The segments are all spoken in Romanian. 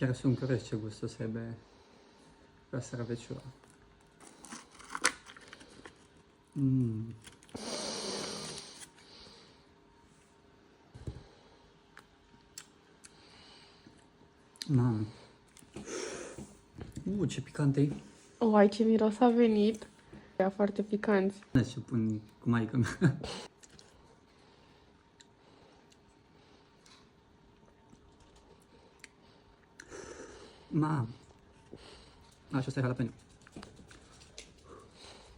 Chiar sunt curios ce gust o să aibă castravețiul ăla. Mamă. Ce picant e. Uai, ce miros a venit. Era foarte picanți. Ce pun cu maică mea. Mamă. Așa, asta e jalapeno.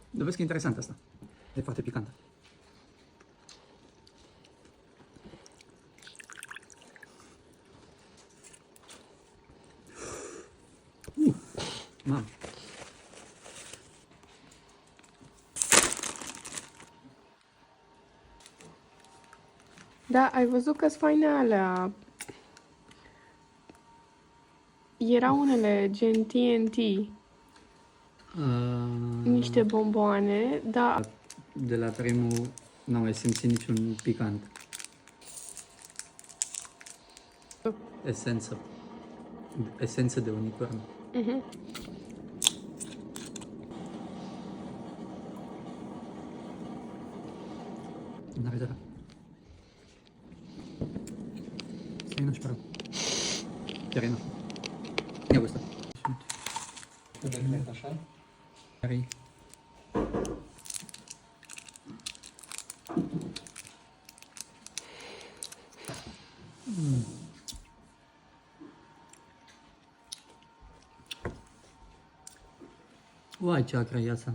Dar vezi că e interesant asta. E foarte picantă. Mamă. Da, ai văzut că-s faine alea. Erau unele gen TNT, niște bomboane, dar De la primul n-am mai simțit niciun picant. Esență de unicorn. N-are de la. Stai, nu-și pară. Chiar e, nu. Ia gustă. Așa? Care-i? Uai, ce acră e asta.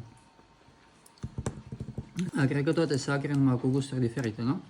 Cred că toate sunt acre, numai cu gusturi diferite, nu?